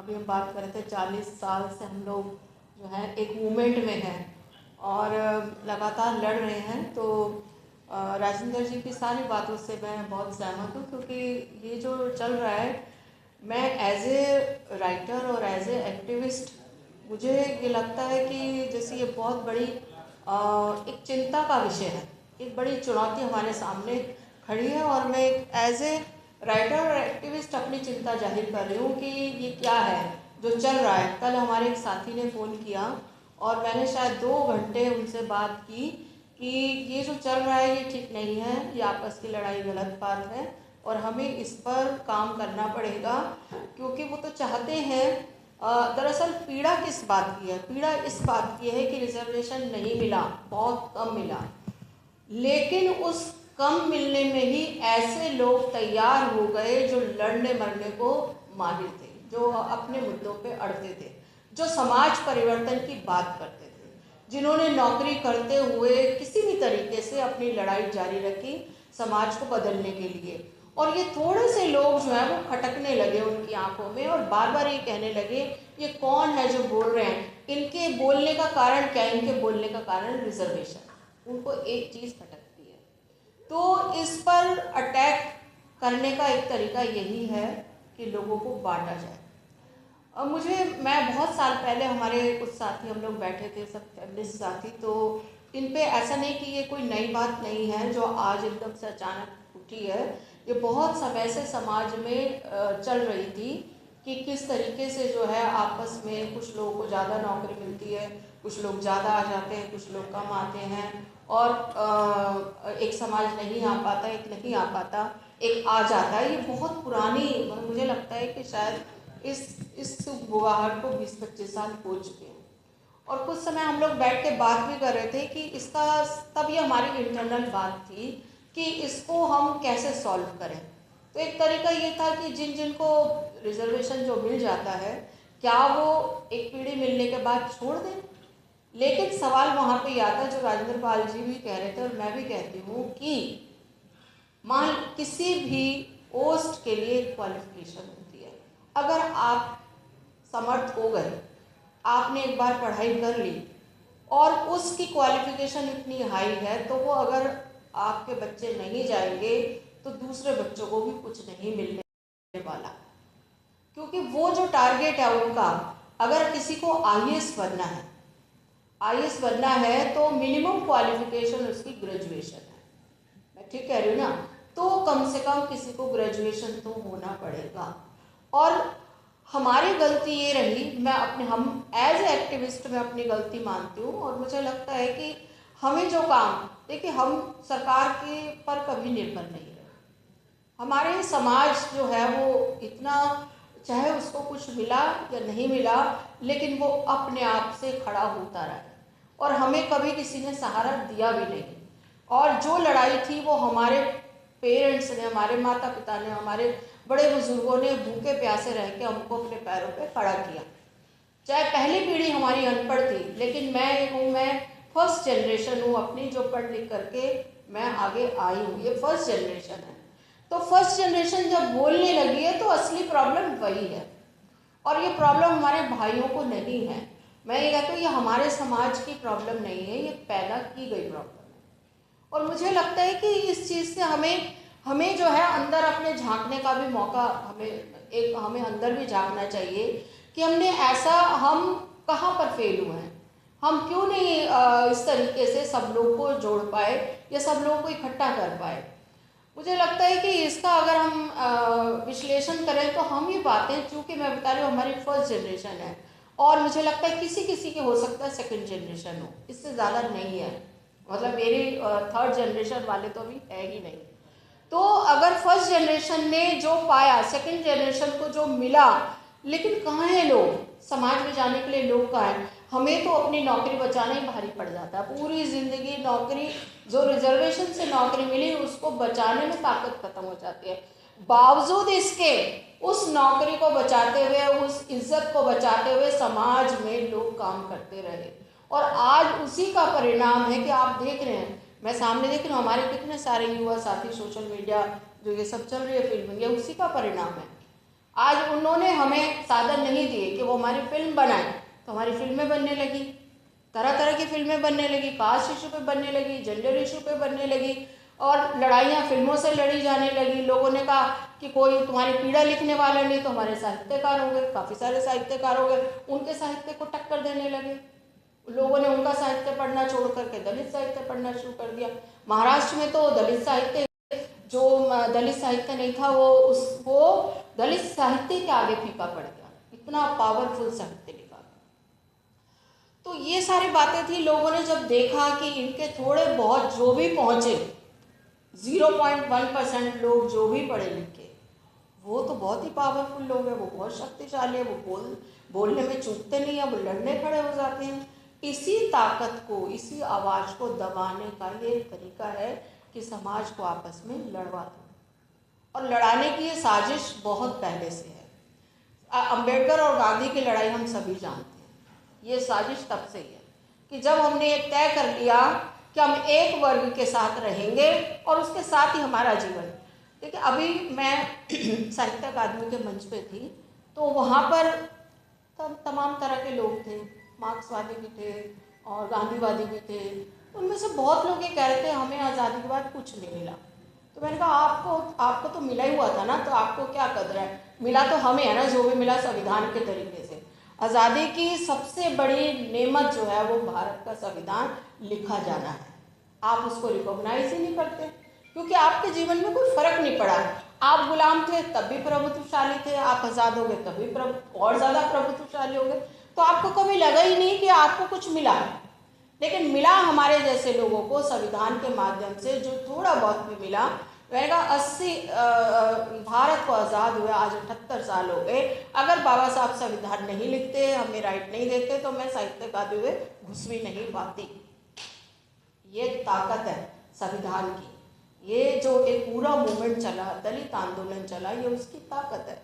अभी हम बात कर रहे थे 40 साल से हम लोग जो है एक मूवमेंट में हैं और लगातार लड़ रहे हैं। तो राजेंद्र जी की सारी बातों से मैं बहुत सहमत हूँ, क्योंकि ये जो चल रहा है, मैं एज ए राइटर और एज ए एक्टिविस्ट मुझे ये लगता है कि जैसे ये बहुत बड़ी एक चिंता का विषय है, एक बड़ी चुनौती हमारे सामने खड़ी है। और मैं एज ए राइटर और एक्टिविस्ट अपनी चिंता जाहिर कर रही हूँ कि ये क्या है जो चल रहा है। कल हमारे एक साथी ने फ़ोन किया और मैंने शायद 2 घंटे उनसे बात की कि ये जो चल रहा है ये ठीक नहीं है, ये आपस की लड़ाई गलत बात है और हमें इस पर काम करना पड़ेगा। क्योंकि वो तो चाहते हैं, दरअसल पीड़ा किस बात की है, पीड़ा इस बात की है कि रिजर्वेशन नहीं मिला, बहुत कम मिला, लेकिन उस कम मिलने में ही ऐसे लोग तैयार हो गए जो लड़ने मरने को माहिर थे, जो अपने मुद्दों पे अड़ते थे, जो समाज परिवर्तन की बात करते थे, जिन्होंने नौकरी करते हुए किसी भी तरीके से अपनी लड़ाई जारी रखी समाज को बदलने के लिए। और ये थोड़े से लोग जो है वो खटकने लगे उनकी आंखों में और बार बार ये कहने लगे ये कौन है जो बोल रहे हैं, इनके बोलने का कारण क्या है, इनके बोलने का कारण रिजर्वेशन। उनको एक चीज़ खटकती है। तो इस पर अटैक करने का एक तरीका यही है कि लोगों को बांटा जाए। अब मैं बहुत साल पहले हमारे कुछ साथी हम लोग बैठे थे, सब फेमिनिस्ट साथी, तो इन पे ऐसा नहीं कि ये कोई नई बात नहीं है जो आज एकदम से अचानक उठी है। ये बहुत समय से समाज में चल रही थी कि किस तरीके से जो है आपस में कुछ लोगों को ज़्यादा नौकरी मिलती है, कुछ लोग ज़्यादा आ जाते हैं, कुछ लोग कम आते हैं, और एक समाज नहीं आ पाता, एक नहीं आ पाता, एक आ जाता है। ये बहुत पुरानी, मुझे लगता है कि शायद इस बुआहट को 20-25 साल हो चुके हैं। और कुछ समय हम लोग बैठ के बात भी कर रहे थे कि इसका, तब ये हमारी इंटरनल बात थी कि इसको हम कैसे सॉल्व करें। तो एक तरीका ये था कि जिनको रिजर्वेशन जो मिल जाता है, क्या वो एक पीढ़ी मिलने के बाद छोड़ दें। लेकिन सवाल वहाँ पे आता है जो राजेंद्र पाल जी भी कह रहे थे और मैं भी कहती हूँ कि मान किसी भी पोस्ट के लिए क्वालिफिकेशन होती है। अगर आप समर्थ हो गए, आपने एक बार पढ़ाई कर ली और उसकी क्वालिफिकेशन इतनी हाई है, तो वो अगर आपके बच्चे नहीं जाएंगे तो दूसरे बच्चों को भी कुछ नहीं मिलने वाला, क्योंकि वो जो टारगेट है उनका, अगर किसी को आईएएस बनना है, आईएएस बनना है तो मिनिमम क्वालिफिकेशन उसकी ग्रेजुएशन है। मैं ठीक कह रही हूँ ना? तो कम से कम किसी को ग्रेजुएशन तो होना पड़ेगा। और हमारी गलती ये रही, हम एज ए एक्टिविस्ट में अपनी गलती मानती हूँ और मुझे लगता है कि हमें जो काम, देखिए हम सरकार के पर कभी निर्भर नहीं रहे। हमारे समाज जो है वो इतना, चाहे उसको कुछ मिला या नहीं मिला, लेकिन वो अपने आप से खड़ा होता रहा है और हमें कभी किसी ने सहारा दिया भी नहीं। और जो लड़ाई थी वो हमारे पेरेंट्स ने, हमारे माता पिता ने, हमारे बड़े बुजुर्गों ने भूखे प्यासे रह के हमको अपने पैरों पे खड़ा किया। चाहे पहली पीढ़ी हमारी अनपढ़ थी, लेकिन मैं फर्स्ट जनरेशन हूँ अपनी, जो पढ़ लिख करके मैं आगे आई हूँ। ये फर्स्ट जनरेशन है। तो फर्स्ट जनरेशन जब बोलने लगी है तो असली प्रॉब्लम वही है, और ये प्रॉब्लम हमारे भाइयों को नहीं है। मैं ये कहती हूँ ये हमारे समाज की प्रॉब्लम नहीं है, ये पैदा की गई प्रॉब्लम है। और मुझे लगता है कि इस चीज़ से हमें जो है अंदर अपने झांकने का भी मौका, हमें अंदर भी झांकना चाहिए कि हम कहाँ पर फेल हुए हैं, हम क्यों नहीं इस तरीके से सब लोग को जोड़ पाए या सब लोगों को इकट्ठा कर पाए। मुझे लगता है कि इसका अगर हम विश्लेषण करें तो हम ये बातें, चूँकि मैं बता रही हूँ हमारी फर्स्ट जनरेशन है, और मुझे लगता है किसी किसी के हो सकता है सेकंड जनरेशन हो, इससे ज़्यादा नहीं है। मतलब मेरी थर्ड जनरेशन वाले तो अभी है ही नहीं। तो अगर फर्स्ट जनरेशन ने जो पाया, सेकंड जनरेशन को जो मिला, लेकिन कहाँ हैं लोग? समाज में जाने के लिए लोग कहाँ हैं? हमें तो अपनी नौकरी बचाना ही भारी पड़ जाता है। पूरी ज़िंदगी नौकरी, जो रिजर्वेशन से नौकरी मिली उसको बचाने में ताकत खत्म हो जाती है। बावजूद इसके उस नौकरी को बचाते हुए, उस इज्जत को बचाते हुए समाज में लोग काम करते रहे, और आज उसी का परिणाम है कि आप देख रहे हैं, मैं सामने देख रही हूँ हमारे कितने सारे युवा साथी, सोशल मीडिया जो ये सब चल रही है, फिल्म, ये उसी का परिणाम है। आज उन्होंने हमें साधन नहीं दिए कि वो हमारी फिल्म बनाए, तो हमारी फिल्में बनने लगी, तरह तरह की फिल्में बनने लगी, कास्ट इशू पे बनने लगी, जेंडर इशू पे बनने लगी, और लड़ाइयाँ फिल्मों से लड़ी जाने लगी। लोगों ने कहा कि कोई तुम्हारी पीड़ा लिखने वाला नहीं, तो हमारे साहित्यकार हो गए, काफ़ी सारे साहित्यकार हो गए, उनके साहित्य को टक्कर देने लगे। लोगों ने उनका साहित्य पढ़ना छोड़ करके दलित साहित्य पढ़ना शुरू कर दिया। महाराष्ट्र में तो दलित साहित्य, जो दलित साहित्य नहीं था वो दलित साहित्य के आगे फीका पड़ गया, इतना पावरफुल साहित्य लिखा। तो ये सारी बातें थी। लोगों ने जब देखा कि इनके थोड़े बहुत जो भी पहुँचे 0.1% लोग जो भी पढ़े लिखे, वो तो बहुत ही पावरफुल लोग हैं, वो बहुत शक्तिशाली है, वो बोलने में चूकते नहीं है, वो लड़ने खड़े हो जाते हैं। इसी ताकत को, इसी आवाज़ को दबाने का ये तरीका है कि समाज को आपस में लड़वा दो, और लड़ाने की ये साजिश बहुत पहले से है। अंबेडकर और गांधी की लड़ाई हम सभी जानते हैं। ये साजिश तब से ही है कि जब हमने ये तय कर लिया कि हम एक वर्ग के साथ रहेंगे और उसके साथ ही हमारा जीवन। देखिए, अभी मैं साहित्य अकादमी के मंच पे थी, तो वहाँ पर तमाम तरह के लोग थे, मार्क्सवादी भी थे और गांधीवादी भी थे। उनमें से बहुत लोग ये कह रहे थे हमें आज़ादी के बाद कुछ नहीं मिला। तो मैंने कहा आपको तो मिला ही हुआ था ना, तो आपको क्या कदर है? मिला तो हमें है ना, जो भी मिला संविधान के तरीके से। आज़ादी की सबसे बड़ी नेमत जो है वो भारत का संविधान लिखा जाना है। आप उसको रिकॉग्नाइज ही नहीं करते, क्योंकि आपके जीवन में कोई फर्क नहीं पड़ा। आप गुलाम थे तब भी प्रभुत्वशाली थे, आप आज़ाद हो गए तभी और ज़्यादा प्रभुत्वशाली हो गए। तो आपको कभी लगा ही नहीं कि आपको कुछ मिला। लेकिन मिला हमारे जैसे लोगों को संविधान के माध्यम से जो थोड़ा बहुत भी मिला। मैंने कहा 80 भारत को आज़ाद हुए आज 78 साल हो गए। अगर बाबा साहब संविधान नहीं लिखते, हमें राइट नहीं देते, तो मैं साहित्य अकादमी में घुस भी नहीं पाती। ये ताकत है संविधान की। ये जो एक पूरा मूवमेंट चला, दलित आंदोलन चला, ये उसकी ताकत है।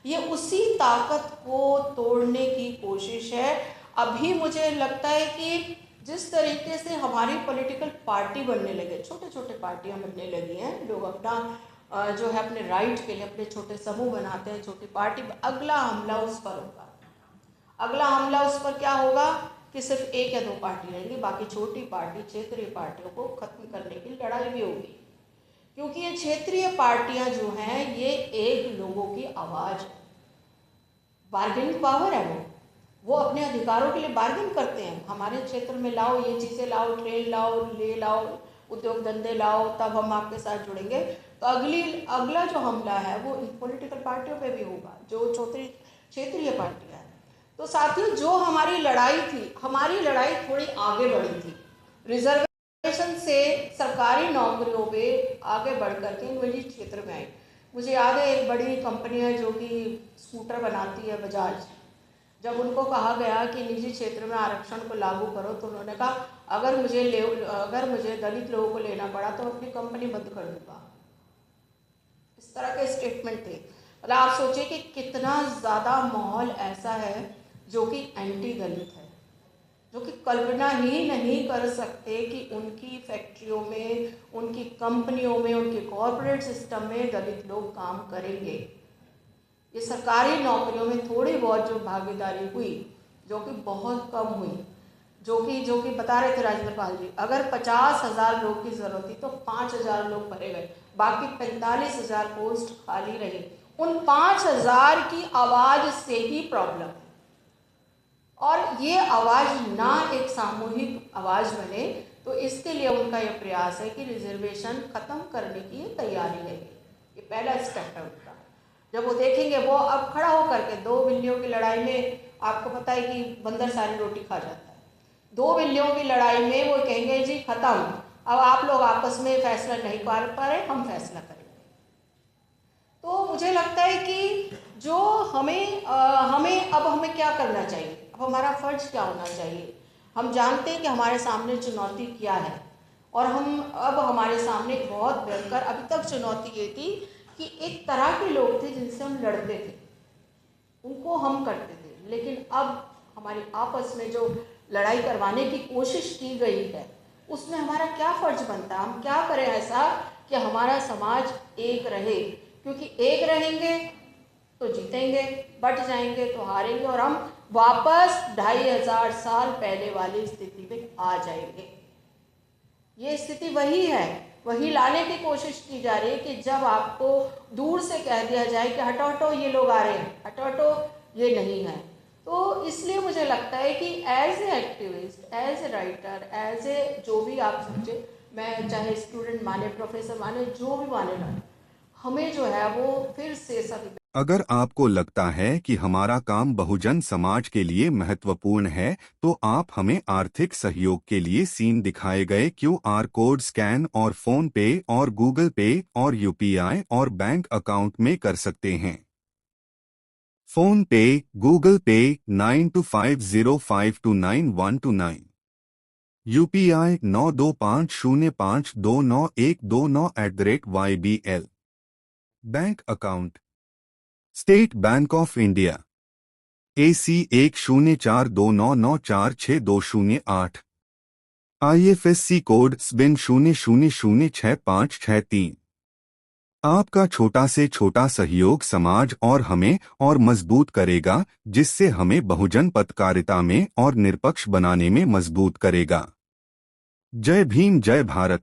ये उसी ताकत को तोड़ने की कोशिश है। अभी मुझे लगता है कि जिस तरीके से हमारी पॉलिटिकल पार्टी बनने लगे, छोटे छोटे पार्टियां बनने लगी हैं, लोग अपना जो है अपने राइट के लिए अपने छोटे समूह बनाते हैं, छोटी पार्टी। अगला हमला उस पर होगा। अगला हमला उस पर क्या होगा कि सिर्फ एक या दो पार्टी रहेंगी, बाकी छोटी पार्टी, क्षेत्रीय पार्टियों को खत्म करने की लड़ाई भी होगी। क्योंकि ये क्षेत्रीय पार्टियां जो हैं, ये एक लोगों की आवाज़ है, बार्गेनिंग पावर है। वो अपने अधिकारों के लिए बार्गेन करते हैं। हमारे क्षेत्र में लाओ, ये चीज़ें लाओ, ट्रेन लाओ, ले लाओ, उद्योग धंधे लाओ, तब हम आपके साथ जुड़ेंगे। तो अगला जो हमला है वो पॉलिटिकल पार्टियों पे भी होगा, जो क्षेत्रीय पार्टियां हैं। तो साथियों, जो हमारी लड़ाई थी, हमारी लड़ाई थोड़ी आगे बढ़ी थी। रिजर्वेशन से सरकारी नौकरियों पे आगे बढ़ करके निजी क्षेत्र में आई। मुझे याद है, एक बड़ी कंपनी है जो कि स्कूटर बनाती है, बजाज। जब उनको कहा गया कि निजी क्षेत्र में आरक्षण को लागू करो, तो उन्होंने कहा अगर मुझे दलित लोगों को लेना पड़ा तो अपनी कंपनी बंद कर दूंगा। इस तरह के स्टेटमेंट थे। मतलब आप सोचिए कि कितना ज़्यादा माहौल ऐसा है जो कि एंटी दलित है, जो कि कल्पना ही नहीं कर सकते कि उनकी फैक्ट्रियों में, उनकी कंपनियों में, उनके कॉरपोरेट सिस्टम में दलित लोग काम करेंगे। ये सरकारी नौकरियों में थोड़ी बहुत जो भागीदारी हुई, जो कि बहुत कम हुई, जो कि बता रहे थे राजेंद्र पाल जी, अगर 50,000 लोग की ज़रूरत थी तो 5,000 लोग भरे गए, बाकी 45,000 पोस्ट खाली रही। उन 5,000 की आवाज़ से ही प्रॉब्लम है, और ये आवाज़ ना एक सामूहिक आवाज़ बने, तो इसके लिए उनका ये प्रयास है कि रिजर्वेशन ख़त्म करने की ये तैयारी है। ये पहला स्टेप है उनका। जब वो देखेंगे, वो अब खड़ा होकर के 2 बिल्लियों की लड़ाई में, आपको पता है कि बंदर सारी रोटी खा जाता है। 2 बिल्लियों की लड़ाई में वो कहेंगे जी खत्म, अब आप लोग आपस में फैसला नहीं कर पा रहे, हम फैसला करेंगे। तो मुझे लगता है कि जो हमें क्या करना चाहिए, अब हमारा फ़र्ज क्या होना चाहिए। हम जानते हैं कि हमारे सामने चुनौती क्या है, और अब हमारे सामने एक बहुत भयंकर, अभी तक चुनौती ये थी कि एक तरह के लोग थे जिनसे हम लड़ते थे, उनको हम करते थे। लेकिन अब हमारी आपस में जो लड़ाई करवाने की कोशिश की गई है, उसमें हमारा क्या फ़र्ज बनता है, हम क्या करें ऐसा कि हमारा समाज एक रहे। क्योंकि एक रहेंगे तो जीतेंगे, बट जाएंगे तो हारेंगे, और हम वापस 2500 साल पहले वाली स्थिति में आ जाएंगे। ये स्थिति वही है, वही लाने की कोशिश की जा रही है कि जब आपको दूर से कह दिया जाए कि हटो हटो ये लोग आ रहे हैं, हटो हटो ये नहीं है। तो इसलिए मुझे लगता है कि as a activist, as a writer, as a जो भी आप समझे, मैं चाहे स्टूडेंट माने, प्रोफेसर माने, जो भी माने ना, हमें जो है वो फिर से सभी। अगर आपको लगता है कि हमारा काम बहुजन समाज के लिए महत्वपूर्ण है, तो आप हमें आर्थिक सहयोग के लिए सीन दिखाए गए QR कोड स्कैन और फोन पे और गूगल पे और UPI और बैंक अकाउंट में कर सकते हैं। फोन पे, गूगल पे 9250529129, UPI 9250529129 bank account state bank of India AC 104299462008, IFSC code SBIN 00066563। आपका छोटा से छोटा सहयोग समाज और हमें और मजबूत करेगा, जिससे हमें बहुजन पत्रकारिता में और निष्पक्ष बनाने में मजबूत करेगा। जय भीम, जय भारत।